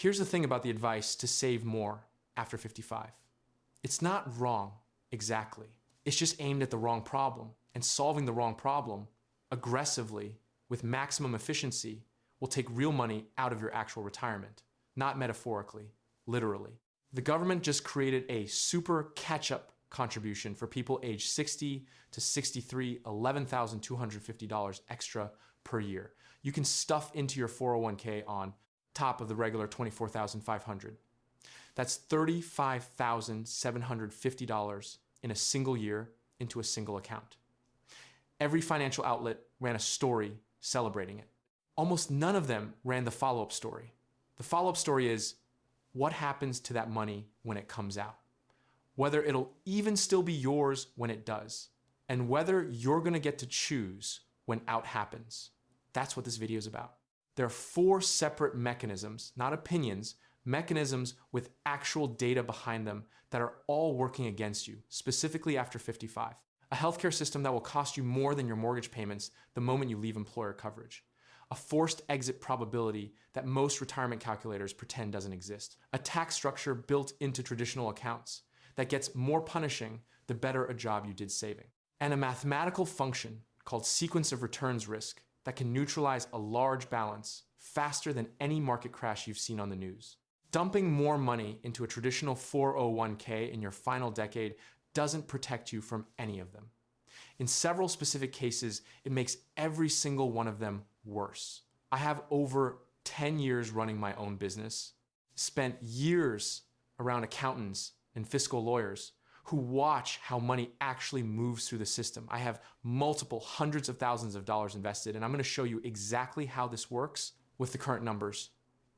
Here's the thing about the advice to save more after 55. It's not wrong exactly. It's just aimed at the wrong problem, and solving the wrong problem aggressively with maximum efficiency will take real money out of your actual retirement, not metaphorically, literally. The government just created a super catch-up contribution for people aged 60 to 63, $11,250 extra per year. You can stuff into your 401k on top of the regular $24,500. That's $35,750 in a single year into a single account. Every financial outlet ran a story celebrating it. Almost none of them ran the follow-up story. The follow-up story is what happens to that money when it comes out, whether it'll even still be yours when it does, and whether you're going to get to choose when out happens. That's what this video is about. There are 4 separate mechanisms, not opinions, mechanisms with actual data behind them that are all working against you, specifically after 55. A healthcare system that will cost you more than your mortgage payments the moment you leave employer coverage. A forced exit probability that most retirement calculators pretend doesn't exist. A tax structure built into traditional accounts that gets more punishing the better a job you did saving. And a mathematical function called sequence of returns risk that can neutralize a large balance faster than any market crash you've seen on the news. Dumping more money into a traditional 401k in your final decade doesn't protect you from any of them. In several specific cases, it makes every single one of them worse. I have over 10 years running my own business, spent years around accountants and fiscal lawyers who watch how money actually moves through the system. I have multiple hundreds of thousands of dollars invested, and I'm going to show you exactly how this works with the current numbers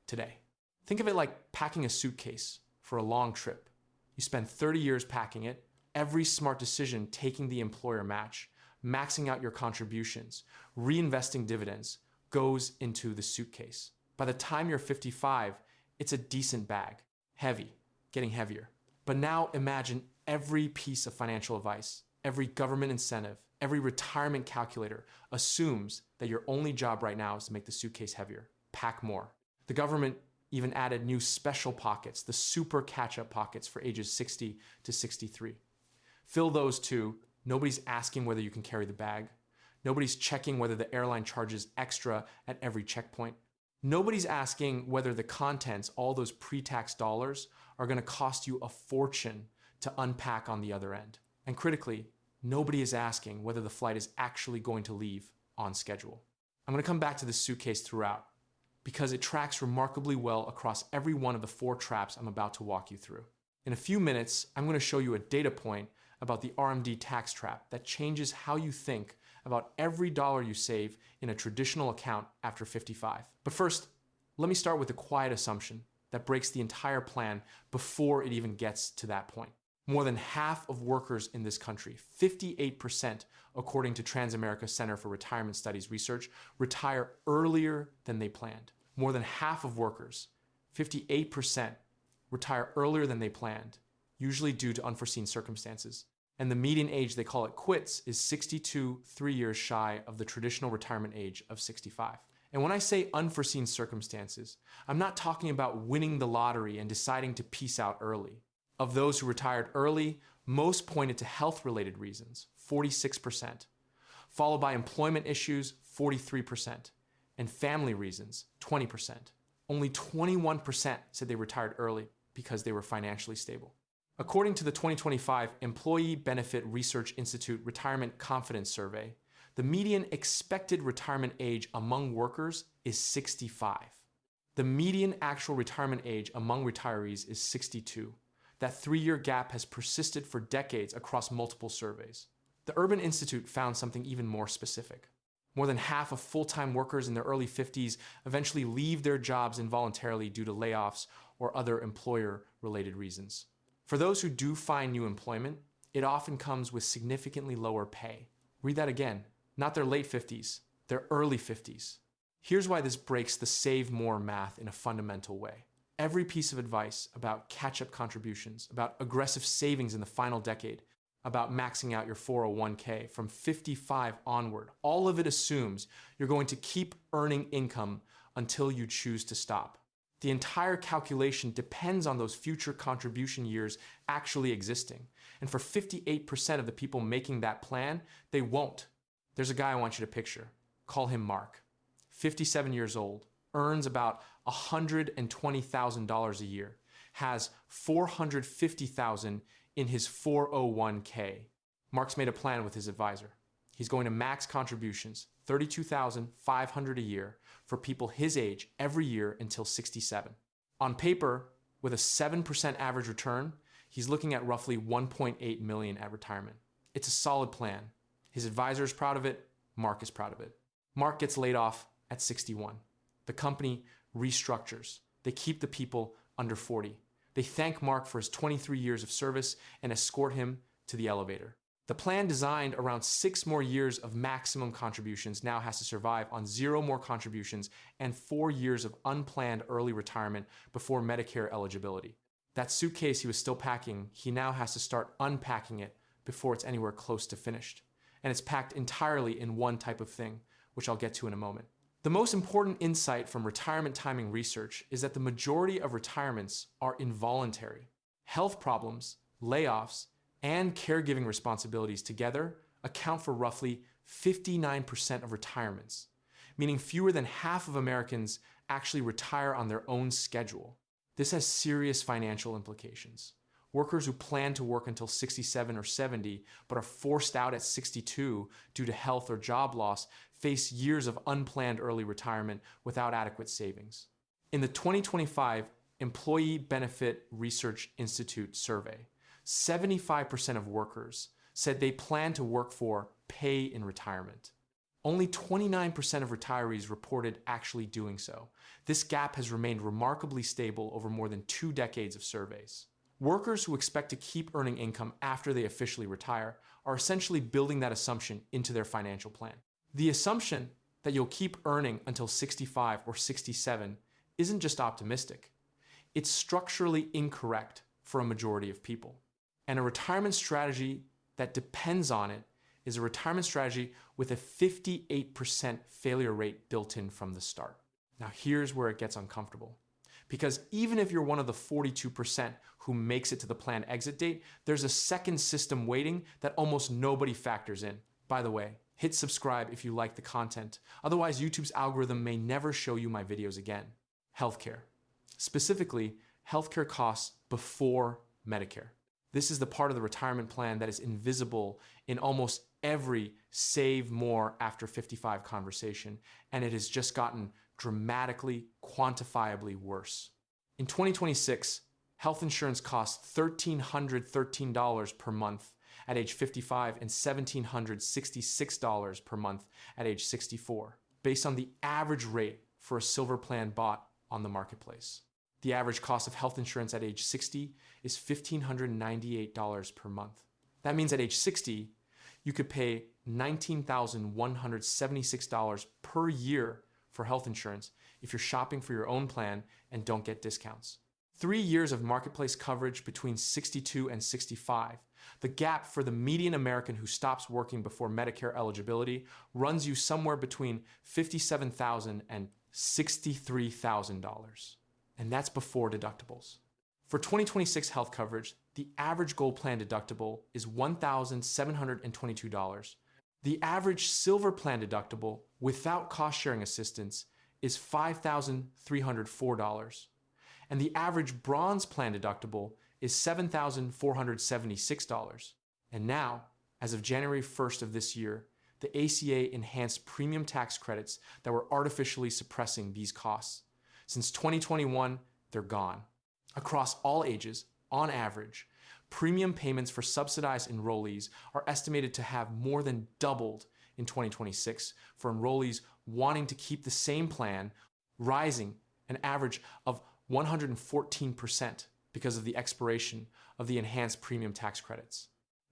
today. Think of it like packing a suitcase for a long trip. You spend 30 years packing it, every smart decision taking the employer match, maxing out your contributions, reinvesting dividends goes into the suitcase. By the time you're 55, it's a decent bag, heavy, getting heavier. But now imagine every piece of financial advice, every government incentive, every retirement calculator assumes that your only job right now is to make the suitcase heavier, pack more. The government even added new special pockets, the super catch-up pockets for ages 60 to 63. Fill those too. Nobody's asking whether you can carry the bag. Nobody's checking whether the airline charges extra at every checkpoint. Nobody's asking whether the contents, all those pre-tax dollars, are going to cost you a fortune to unpack on the other end. And critically, nobody is asking whether the flight is actually going to leave on schedule. I'm going to come back to this suitcase throughout because it tracks remarkably well across every one of the 4 traps I'm about to walk you through. In a few minutes, I'm going to show you a data point about the RMD tax trap that changes how you think about every dollar you save in a traditional account after 55. But first, let me start with a quiet assumption that breaks the entire plan before it even gets to that point. More than half of workers in this country, 58% according to Transamerica Center for Retirement Studies research, retire earlier than they planned. More than half of workers, 58%, retire earlier than they planned, usually due to unforeseen circumstances. And the median age, they call it quits, is 62, 3 years shy of the traditional retirement age of 65. And when I say unforeseen circumstances, I'm not talking about winning the lottery and deciding to peace out early. Of those who retired early, most pointed to health-related reasons, 46%, followed by employment issues, 43%, and family reasons, 20%. Only 21% said they retired early because they were financially stable. According to the 2025 Employee Benefit Research Institute Retirement Confidence Survey, the median expected retirement age among workers is 65. The median actual retirement age among retirees is 62. That 3-year gap has persisted for decades across multiple surveys. The Urban Institute found something even more specific. More than half of full-time workers in their early 50s eventually leave their jobs involuntarily due to layoffs or other employer-related reasons. For those who do find new employment, it often comes with significantly lower pay. Read that again. Not their late 50s, their early 50s. Here's why this breaks the save more math in a fundamental way. Every piece of advice about catch-up contributions, about aggressive savings in the final decade, about maxing out your 401k from 55 onward, all of it assumes you're going to keep earning income until you choose to stop. The entire calculation depends on those future contribution years actually existing. And for 58% of the people making that plan, they won't. There's a guy I want you to picture. Call him Mark. 57 years old, earns about $120,000 a year, has $450,000 in his 401k. Mark's made a plan with his advisor. He's going to max contributions, $32,500 a year, for people his age every year until 67. On paper, with a 7% average return, he's looking at roughly $1.8 million at retirement. It's a solid plan. His advisor is proud of it. Mark is proud of it. Mark gets laid off at 61. The company restructures. They keep the people under 40. They thank Mark for his 23 years of service and escort him to the elevator. The plan designed around 6 more years of maximum contributions now has to survive on 0 more contributions and 4 years of unplanned early retirement before Medicare eligibility. That suitcase he was still packing, he now has to start unpacking it before it's anywhere close to finished. And it's packed entirely in one type of thing, which I'll get to in a moment. The most important insight from retirement timing research is that the majority of retirements are involuntary. Health problems, layoffs, and caregiving responsibilities together account for roughly 59% of retirements, meaning fewer than half of Americans actually retire on their own schedule. This has serious financial implications. Workers who plan to work until 67 or 70 but are forced out at 62 due to health or job loss face years of unplanned early retirement without adequate savings. In the 2025 Employee Benefit Research Institute survey, 75% of workers said they plan to work for pay in retirement. Only 29% of retirees reported actually doing so. This gap has remained remarkably stable over more than 2 decades of surveys. Workers who expect to keep earning income after they officially retire are essentially building that assumption into their financial plan. The assumption that you'll keep earning until 65 or 67 isn't just optimistic. It's structurally incorrect for a majority of people. And a retirement strategy that depends on it is a retirement strategy with a 58% failure rate built in from the start. Now here's where it gets uncomfortable. Because even if you're one of the 42% who makes it to the plan exit date, there's a second system waiting that almost nobody factors in. By the way, hit subscribe if you like the content. Otherwise, YouTube's algorithm may never show you my videos again. Healthcare. Specifically, healthcare costs before Medicare. This is the part of the retirement plan that is invisible in almost every save more after 55 conversation, and it has just gotten dramatically, quantifiably worse. In 2026, health insurance costs $1,313 per month at age 55 and $1,766 per month at age 64, based on the average rate for a silver plan bought on the marketplace. The average cost of health insurance at age 60 is $1,598 per month. That means at age 60, you could pay $19,176 per year for health insurance if you're shopping for your own plan and don't get discounts. 3 years of marketplace coverage between 62 and 65. The gap for the median American who stops working before Medicare eligibility runs you somewhere between $57,000 and $63,000. And that's before deductibles. For 2026 health coverage, the average gold plan deductible is $1,722. The average silver plan deductible without cost-sharing assistance is $5,304. And the average bronze plan deductible is $7,476. And now, as of January 1st of this year, the ACA enhanced premium tax credits that were artificially suppressing these costs. Since 2021, they're gone. Across all ages, on average, premium payments for subsidized enrollees are estimated to have more than doubled in 2026 for enrollees wanting to keep the same plan, rising an average of 114% because of the expiration of the enhanced premium tax credits.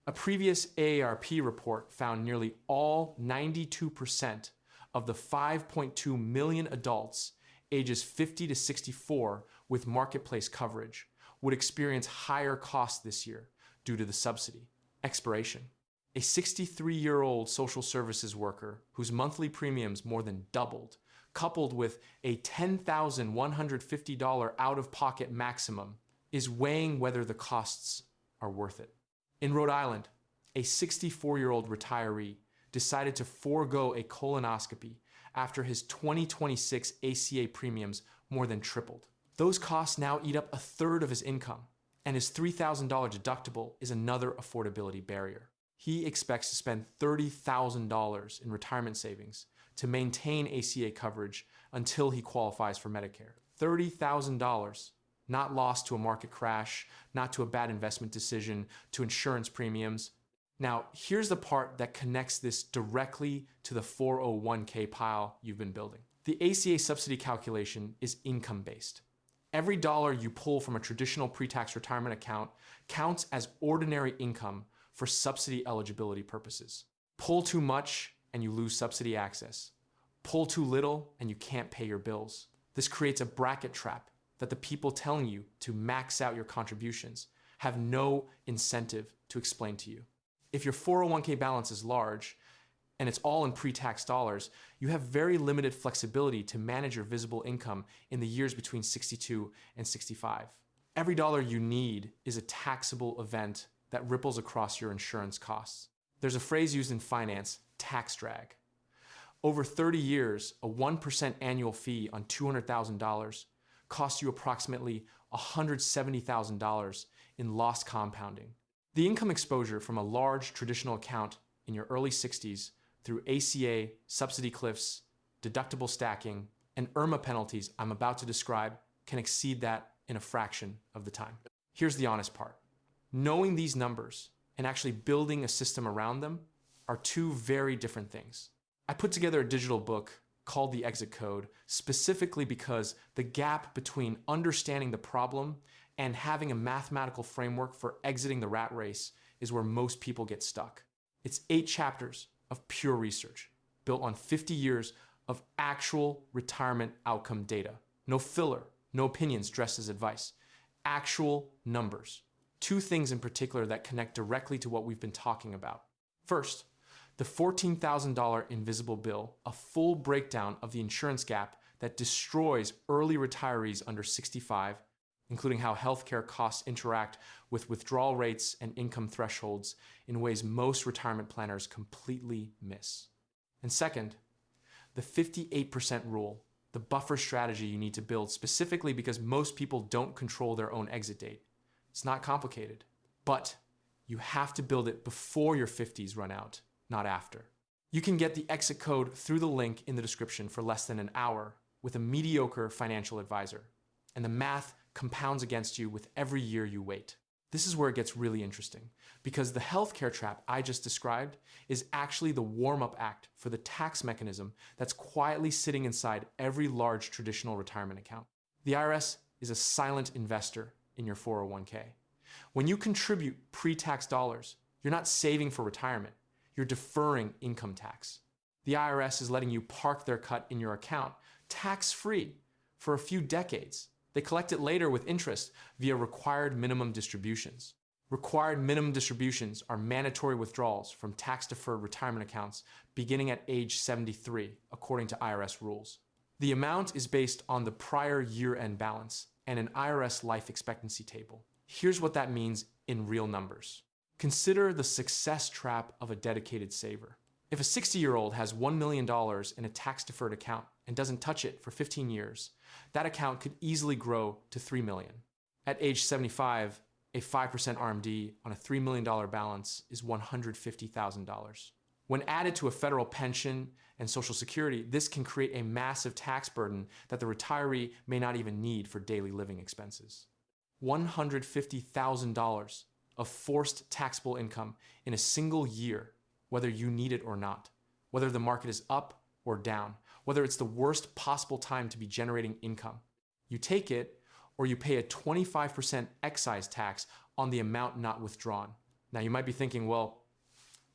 A previous AARP report found nearly all 92% of the 5.2 million adults ages 50 to 64 with marketplace coverage would experience higher costs this year due to the subsidy expiration. A 63-year-old social services worker whose monthly premiums more than doubled coupled with a $10,150 out-of-pocket maximum, is weighing whether the costs are worth it. In Rhode Island, a 64-year-old retiree decided to forego a colonoscopy after his 2026 ACA premiums more than tripled. Those costs now eat up a third of his income, and his $3,000 deductible is another affordability barrier. He expects to spend $30,000 in retirement savings to maintain ACA coverage until he qualifies for Medicare. $30,000, not lost to a market crash, not to a bad investment decision, to insurance premiums. Now, here's the part that connects this directly to the 401k pile you've been building. The ACA subsidy calculation is income-based. Every dollar you pull from a traditional pre-tax retirement account counts as ordinary income for subsidy eligibility purposes. Pull too much and you lose subsidy access. Pull too little and you can't pay your bills. This creates a bracket trap that the people telling you to max out your contributions have no incentive to explain to you. If your 401k balance is large and it's all in pre-tax dollars, you have very limited flexibility to manage your visible income in the years between 62 and 65. Every dollar you need is a taxable event that ripples across your insurance costs. There's a phrase used in finance, tax drag. Over 30 years, a 1% annual fee on $200,000 costs you approximately $170,000 in lost compounding. The income exposure from a large traditional account in your early 60s through ACA, subsidy cliffs, deductible stacking, and IRMA penalties I'm about to describe can exceed that in a fraction of the time. Here's the honest part. Knowing these numbers and actually building a system around them are two very different things. I put together a digital book called The Exit Code specifically because the gap between understanding the problem and having a mathematical framework for exiting the rat race is where most people get stuck. It's 8 chapters of pure research built on 50 years of actual retirement outcome data. No filler, no opinions dressed as advice. Actual numbers. 2 things in particular that connect directly to what we've been talking about. First, the $14,000 invisible bill, a full breakdown of the insurance gap that destroys early retirees under 65, including how healthcare costs interact with withdrawal rates and income thresholds in ways most retirement planners completely miss. And second, the 58% rule, the buffer strategy you need to build specifically because most people don't control their own exit date. It's not complicated, but you have to build it before your 50s run out, not after. You can get the exit code through the link in the description for less than an hour with a mediocre financial advisor, and the math compounds against you with every year you wait. This is where it gets really interesting, because the healthcare trap I just described is actually the warm-up act for the tax mechanism that's quietly sitting inside every large traditional retirement account. The IRS is a silent investor in your 401k. When you contribute pre-tax dollars, you're not saving for retirement, you're deferring income tax. The IRS is letting you park their cut in your account tax-free for a few decades. They collect it later with interest via required minimum distributions. Required minimum distributions are mandatory withdrawals from tax-deferred retirement accounts beginning at age 73, according to IRS rules. The amount is based on the prior year-end balance and an IRS life expectancy table. Here's what that means in real numbers. Consider the success trap of a dedicated saver. If a 60-year-old has $1 million in a tax-deferred account and doesn't touch it for 15 years, that account could easily grow to $3 million. At age 75, a 5% RMD on a $3 million balance is $150,000. When added to a federal pension and Social Security, this can create a massive tax burden that the retiree may not even need for daily living expenses. $150,000 of forced taxable income in a single year, whether you need it or not, whether the market is up or down, whether it's the worst possible time to be generating income. You take it, or you pay a 25% excise tax on the amount not withdrawn. Now you might be thinking, well,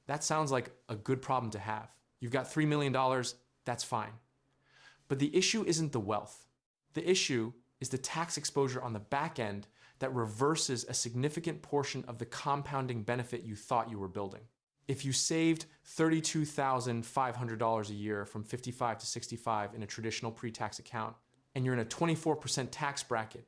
that sounds like a good problem to have. You've got $3 million, that's fine. But the issue isn't the wealth. The issue is the tax exposure on the back end that reverses a significant portion of the compounding benefit you thought you were building. If you saved $32,500 a year from 55 to 65 in a traditional pre-tax account, and you're in a 24% tax bracket,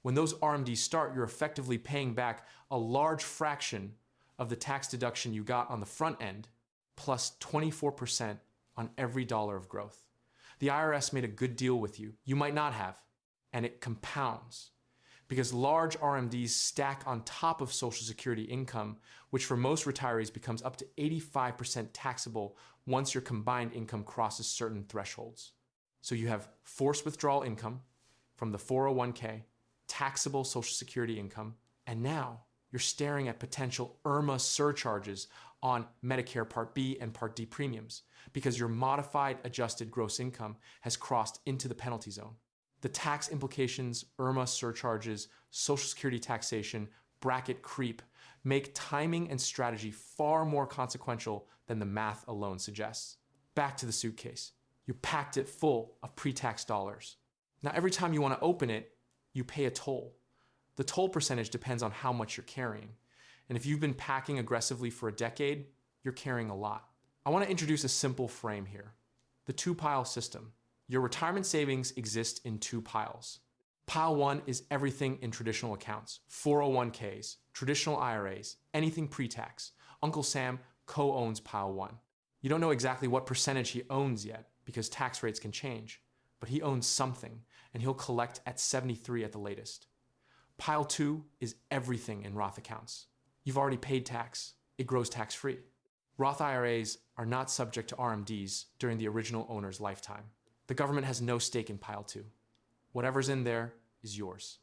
when those RMDs start, you're effectively paying back a large fraction of the tax deduction you got on the front end, plus 24% on every dollar of growth. The IRS made a good deal with you. You might not have, and it compounds. Because large RMDs stack on top of Social Security income, which for most retirees becomes up to 85% taxable once your combined income crosses certain thresholds. So you have forced withdrawal income from the 401k, taxable Social Security income, and now you're staring at potential IRMA surcharges on Medicare Part B and Part D premiums because your modified adjusted gross income has crossed into the penalty zone. The tax implications, IRMA surcharges, Social Security taxation, bracket creep make timing and strategy far more consequential than the math alone suggests. Back to the suitcase. You packed it full of pre-tax dollars. Now, every time you want to open it, you pay a toll. The toll percentage depends on how much you're carrying. And if you've been packing aggressively for a decade, you're carrying a lot. I want to introduce a simple frame here. The two-pile system. Your retirement savings exist in two piles. Pile 1 is everything in traditional accounts, 401ks, traditional IRAs, anything pre-tax. Uncle Sam co-owns Pile 1. You don't know exactly what percentage he owns yet because tax rates can change, but he owns something and he'll collect at 73 at the latest. Pile 2 is everything in Roth accounts. You've already paid tax. It grows tax-free. Roth IRAs are not subject to RMDs during the original owner's lifetime. The government has no stake in Pile 2. Whatever's in there is yours.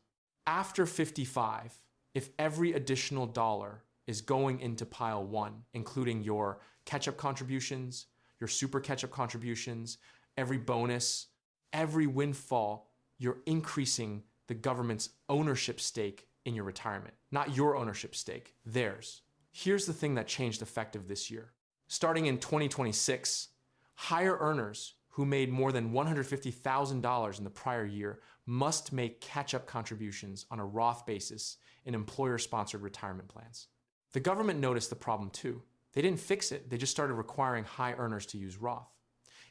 After 55, if every additional dollar is going into Pile 1, including your catch-up contributions, your super catch-up contributions, every bonus, every windfall, you're increasing the government's ownership stake in your retirement. Not your ownership stake, theirs. Here's the thing that changed effective this year. Starting in 2026, higher earners who made more than $150,000 in the prior year must make catch-up contributions on a Roth basis in employer-sponsored retirement plans. The government noticed the problem too. They didn't fix it, they just started requiring high earners to use Roth.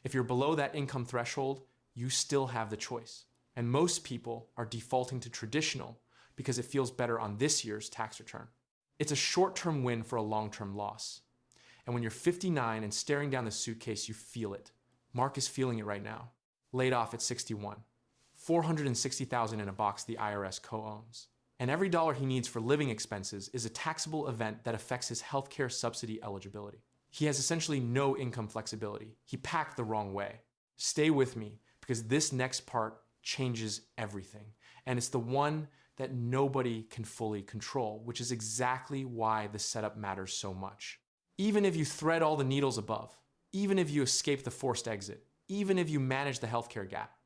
If you're below that income threshold, you still have the choice. And most people are defaulting to traditional because it feels better on this year's tax return. It's a short-term win for a long-term loss. And when you're 59 and staring down the suitcase, you feel it. Mark is feeling it right now. Laid off at 61. $460,000 in a box the IRS co-owns. And every dollar he needs for living expenses is a taxable event that affects his healthcare subsidy eligibility. He has essentially no income flexibility. He packed the wrong way. Stay with me because this next part changes everything. And it's the one that nobody can fully control, which is exactly why the setup matters so much. Even if you thread all the needles above, even if you escape the forced exit, even if you manage the healthcare gap,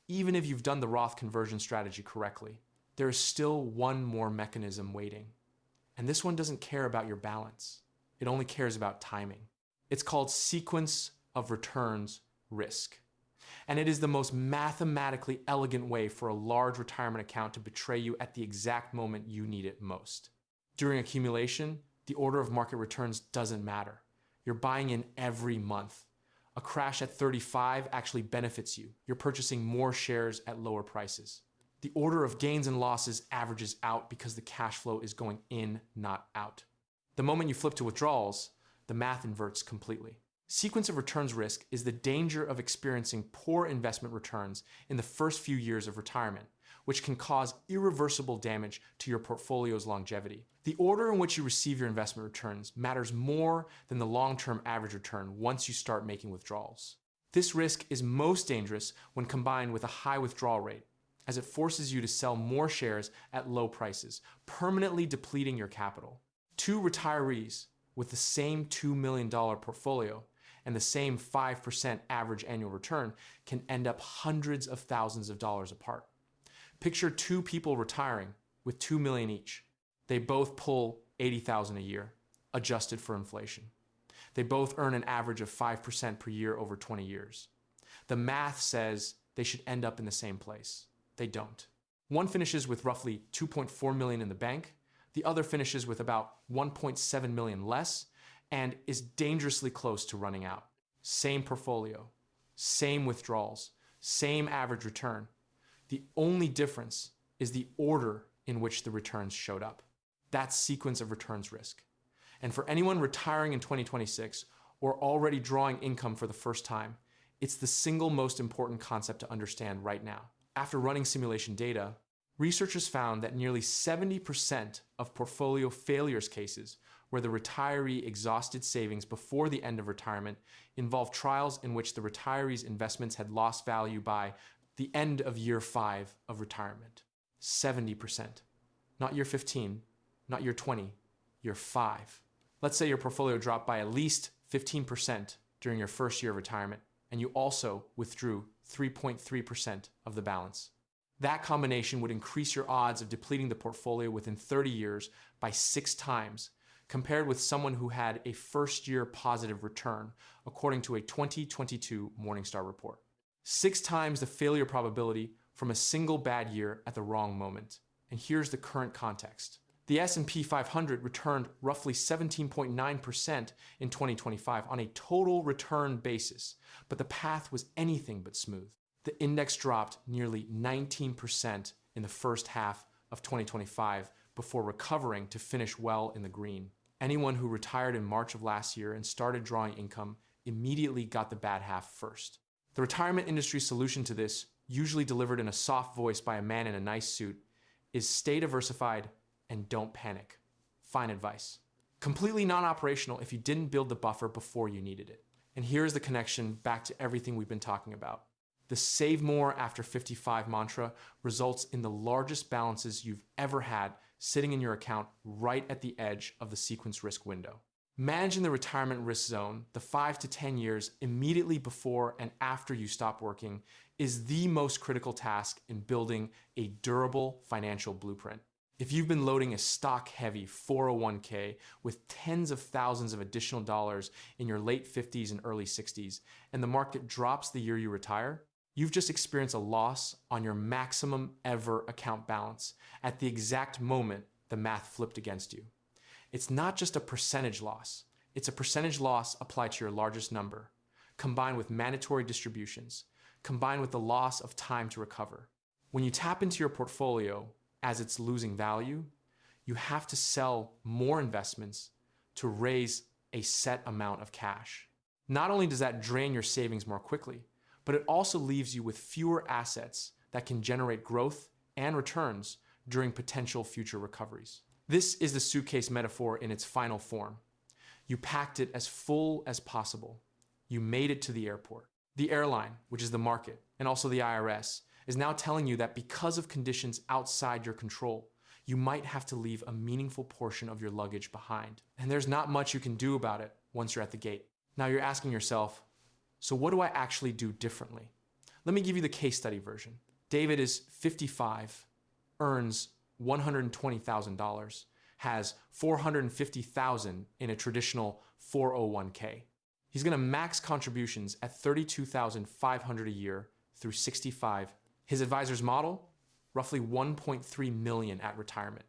even if you've done the Roth conversion strategy correctly, there is still one more mechanism waiting. And this one doesn't care about your balance. It only cares about timing. It's called sequence of returns risk. And it is the most mathematically elegant way for a large retirement account to betray you at the exact moment you need it most. During accumulation, the order of market returns doesn't matter. You're buying in every month. A crash at 35 actually benefits you. You're purchasing more shares at lower prices. The order of gains and losses averages out because the cash flow is going in, not out. The moment you flip to withdrawals, the math inverts completely. Sequence of returns risk is the danger of experiencing poor investment returns in the first few years of retirement, which can cause irreversible damage to your portfolio's longevity. The order in which you receive your investment returns matters more than the long-term average return once you start making withdrawals. This risk is most dangerous when combined with a high withdrawal rate, as it forces you to sell more shares at low prices, permanently depleting your capital. Two retirees with the same $2 million portfolio and the same 5% average annual return can end up hundreds of thousands of dollars apart. Picture two people retiring with $2 million each. They both pull $80,000 a year, adjusted for inflation. They both earn an average of 5% per year over 20 years. The math says they should end up in the same place. They don't. One finishes with roughly $2.4 million in the bank. The other finishes with about $1.7 million less and is dangerously close to running out. Same portfolio, same withdrawals, same average return. The only difference is the order in which the returns showed up. That's sequence of returns risk. And for anyone retiring in 2026 or already drawing income for the first time, it's the single most important concept to understand right now. After running simulation data, researchers found that nearly 70% of portfolio failures cases where the retiree exhausted savings before the end of retirement involved trials in which the retiree's investments had lost value by the end of year 5 of retirement. 70%. Not year 15, not year 20, year 5. Let's say your portfolio dropped by at least 15% during your first year of retirement, and you also withdrew 3.3% of the balance. That combination would increase your odds of depleting the portfolio within 30 years by 6 times, compared with someone who had a first-year positive return, according to a 2022 Morningstar report. 6 times the failure probability from a single bad year at the wrong moment. And here's the current context. The S&P 500 returned roughly 17.9% in 2025 on a total return basis, but the path was anything but smooth. The index dropped nearly 19% in the first half of 2025 before recovering to finish well in the green. Anyone who retired in March of last year and started drawing income immediately got the bad half first. The retirement industry's solution to this, usually delivered in a soft voice by a man in a nice suit, is stay diversified and don't panic. Fine advice. Completely non-operational if you didn't build the buffer before you needed it. And here's the connection back to everything we've been talking about. The save more after 55 mantra results in the largest balances you've ever had sitting in your account right at the edge of the sequence risk window. Managing the retirement risk zone, the 5 to 10 years immediately before and after you stop working, is the most critical task in building a durable financial blueprint. If you've been loading a stock-heavy 401k with tens of thousands of additional dollars in your late 50s and early 60s, and the market drops the year you retire, you've just experienced a loss on your maximum ever account balance at the exact moment the math flipped against you. It's not just a percentage loss. It's a percentage loss applied to your largest number, combined with mandatory distributions, combined with the loss of time to recover. When you tap into your portfolio as it's losing value, you have to sell more investments to raise a set amount of cash. Not only does that drain your savings more quickly, but it also leaves you with fewer assets that can generate growth and returns during potential future recoveries. This is the suitcase metaphor in its final form. You packed it as full as possible. You made it to the airport. The airline, which is the market, and also the IRS, is now telling you that because of conditions outside your control, you might have to leave a meaningful portion of your luggage behind. And there's not much you can do about it once you're at the gate. Now you're asking yourself, so what do I actually do differently? Let me give you the case study version. David is 55, earns $120,000, has $450,000 in a traditional 401k. He's going to max contributions at $32,500 a year through 65. His advisor's model, roughly $1.3 million at retirement.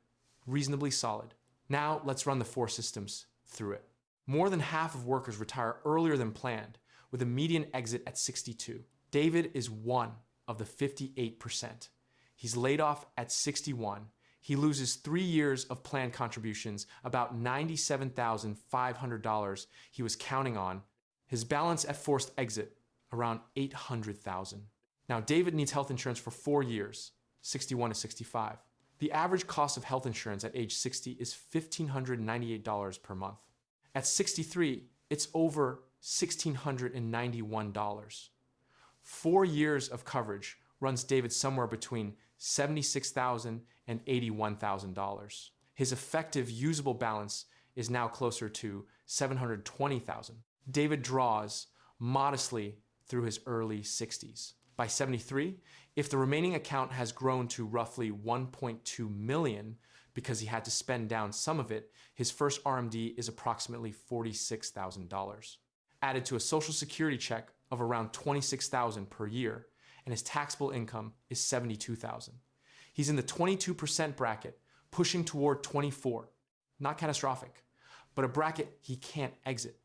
Reasonably solid. Now let's run the 4 systems through it. More than half of workers retire earlier than planned, with a median exit at 62. David is one of the 58%. He's laid off at 61. He loses 3 years of planned contributions, about $97,500 he was counting on. His balance at forced exit, around $800,000. Now, David needs health insurance for 4 years, 61 to 65. The average cost of health insurance at age 60 is $1,598 per month. At 63, it's over $1,691. 4 years of coverage runs David somewhere between $76,000 and $81,000. His effective usable balance is now closer to $720,000. David draws modestly through his early 60s. By 73, if the remaining account has grown to roughly $1.2 million because he had to spend down some of it, his first RMD is approximately $46,000. Added to a Social Security check of around $26,000 per year, and his taxable income is $72,000. He's in the 22% bracket, pushing toward 24. Not catastrophic, but a bracket he can't exit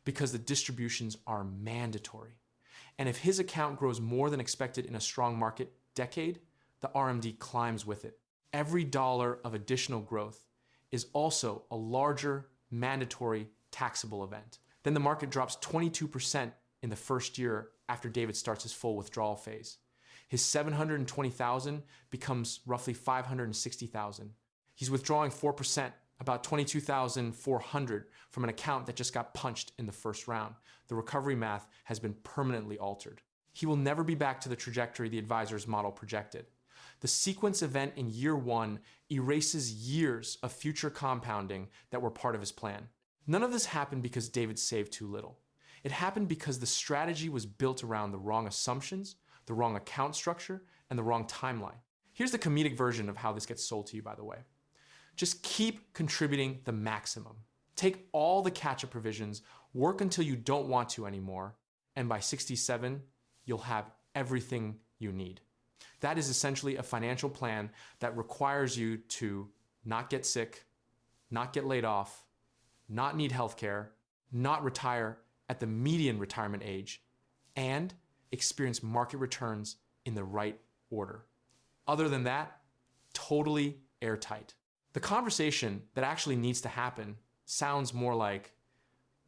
because the distributions are mandatory. And if his account grows more than expected in a strong market decade, the RMD climbs with it. Every dollar of additional growth is also a larger mandatory taxable event. Then the market drops 22% in the first year after David starts his full withdrawal phase. His $720,000 becomes roughly $560,000. He's withdrawing 4%, about $22,400 from an account that just got punched in the first round. The recovery math has been permanently altered. He will never be back to the trajectory the advisor's model projected. The sequence event in year one erases years of future compounding that were part of his plan. None of this happened because David saved too little. It happened because the strategy was built around the wrong assumptions, the wrong account structure, and the wrong timeline. Here's the comedic version of how this gets sold to you, by the way. Just keep contributing the maximum. Take all the catch-up provisions, work until you don't want to anymore, and by 67, you'll have everything you need. That is essentially a financial plan that requires you to not get sick, not get laid off, not need healthcare, not retire at the median retirement age, and experience market returns in the right order. Other than that, totally airtight. The conversation that actually needs to happen sounds more like,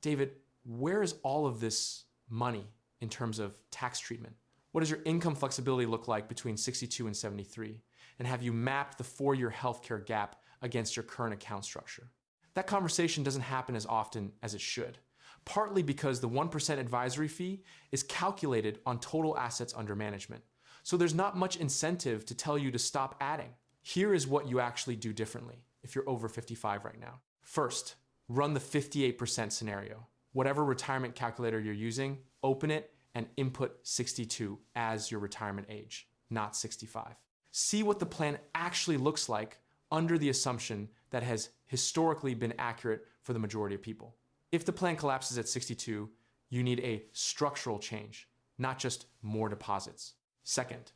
David, where is all of this money in terms of tax treatment? What does your income flexibility look like between 62 and 73? And have you mapped the 4-year healthcare gap against your current account structure? That conversation doesn't happen as often as it should, partly because the 1% advisory fee is calculated on total assets under management. So there's not much incentive to tell you to stop adding. Here is what you actually do differently if you're over 55 right now. First, run the 58% scenario. Whatever retirement calculator you're using, open it and input 62 as your retirement age, not 65. See what the plan actually looks like under the assumption that has historically been accurate for the majority of people. If the plan collapses at 62, you need a structural change, not just more deposits. Second,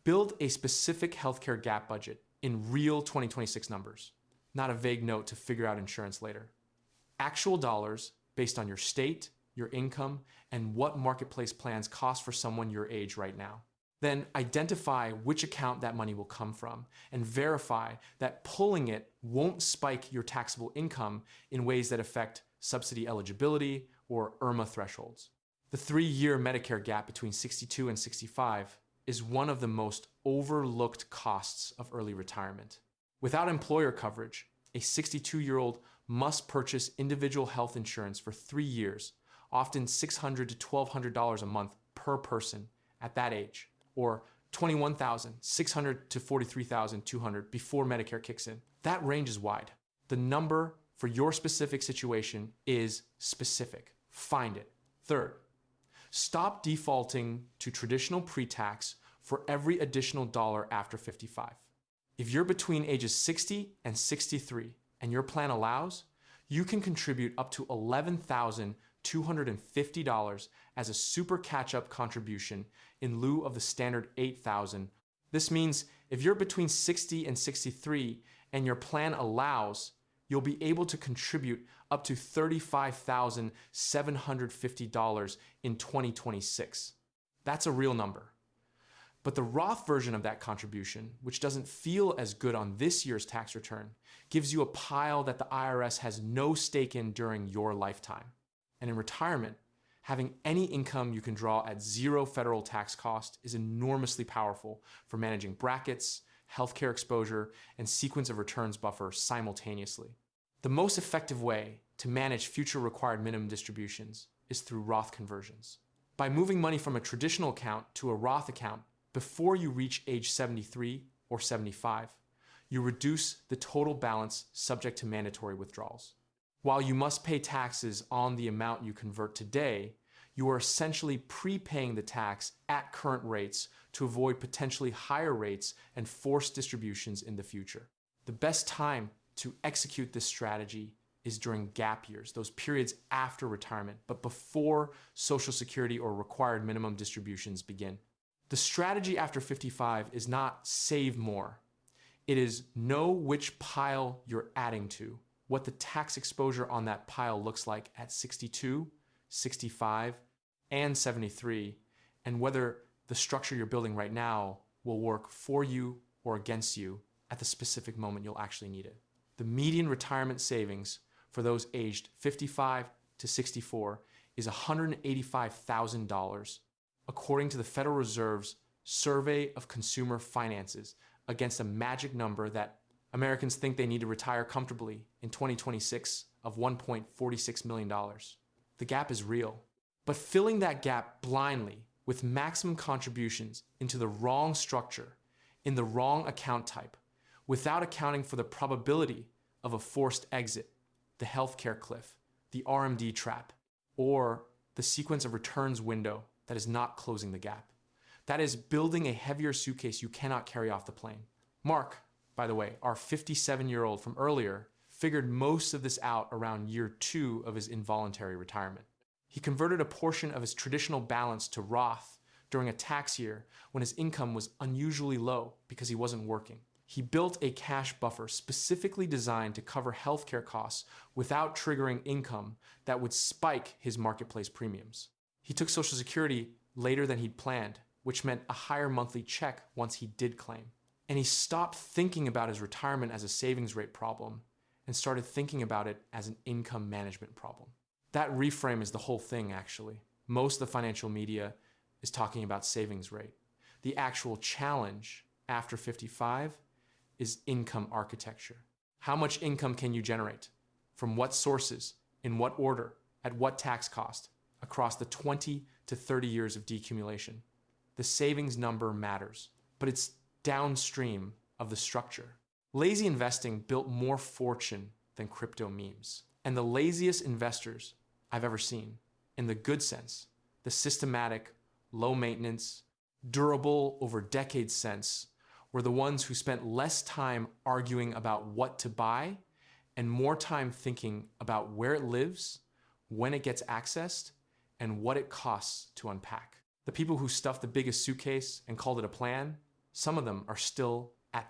build a specific healthcare gap budget in real 2026 numbers, not a vague note to figure out insurance later. Actual dollars based on your state, your income, and what marketplace plans cost for someone your age right now. Then identify which account that money will come from and verify that pulling it won't spike your taxable income in ways that affect subsidy eligibility or IRMA thresholds. The 3-year Medicare gap between 62 and 65 is one of the most overlooked costs of early retirement. Without employer coverage, a 62-year-old must purchase individual health insurance for 3 years, often $600 to $1,200 a month per person at that age, or $21,600 to $43,200 before Medicare kicks in. That range is wide. The number for your specific situation is specific. Find it. Third, stop defaulting to traditional pre-tax for every additional dollar after 55. If you're between ages 60 and 63 and your plan allows, you can contribute up to $11,250 as a super catch-up contribution in lieu of the standard $8,000. This means if you're between 60 and 63 and your plan allows, you'll be able to contribute up to $35,750 in 2026. That's a real number. But the Roth version of that contribution, which doesn't feel as good on this year's tax return, gives you a pile that the IRS has no stake in during your lifetime. And in retirement, having any income you can draw at zero federal tax cost is enormously powerful for managing brackets, healthcare exposure, and sequence of returns buffer simultaneously. The most effective way to manage future required minimum distributions is through Roth conversions. By moving money from a traditional account to a Roth account before you reach age 73 or 75, you reduce the total balance subject to mandatory withdrawals. While you must pay taxes on the amount you convert today, you are essentially prepaying the tax at current rates to avoid potentially higher rates and forced distributions in the future. The best time to execute this strategy is during gap years, those periods after retirement, but before Social Security or required minimum distributions begin. The strategy after 55 is not save more. It is know which pile you're adding to, what the tax exposure on that pile looks like at 62, 65, and 73, and whether the structure you're building right now will work for you or against you at the specific moment you'll actually need it. The median retirement savings for those aged 55 to 64 is $185,000, according to the Federal Reserve's Survey of Consumer Finances, against a magic number that Americans think they need to retire comfortably in 2026 of $1.46 million. The gap is real, but filling that gap blindly with maximum contributions into the wrong structure, in the wrong account type, without accounting for the probability of a forced exit, the healthcare cliff, the RMD trap, or the sequence of returns window that is not closing the gap. That is building a heavier suitcase you cannot carry off the plane. Mark, by the way, our 57-year-old from earlier, figured most of this out around year 2 of his involuntary retirement. He converted a portion of his traditional balance to Roth during a tax year when his income was unusually low because he wasn't working. He built a cash buffer specifically designed to cover healthcare costs without triggering income that would spike his marketplace premiums. He took Social Security later than he'd planned, which meant a higher monthly check once he did claim. And he stopped thinking about his retirement as a savings rate problem and started thinking about it as an income management problem. That reframe is the whole thing, actually. Most of the financial media is talking about savings rate. The actual challenge after 55 is income architecture. How much income can you generate? From what sources? In what order? At what tax cost? Across the 20 to 30 years of decumulation. The savings number matters, but it's downstream of the structure. Lazy investing built more fortune than crypto memes. And the laziest investors I've ever seen, in the good sense, the systematic, low maintenance, durable over decades sense, were the ones who spent less time arguing about what to buy and more time thinking about where it lives, when it gets accessed, and what it costs to unpack. The people who stuffed the biggest suitcase and called it a plan, some of them are still at the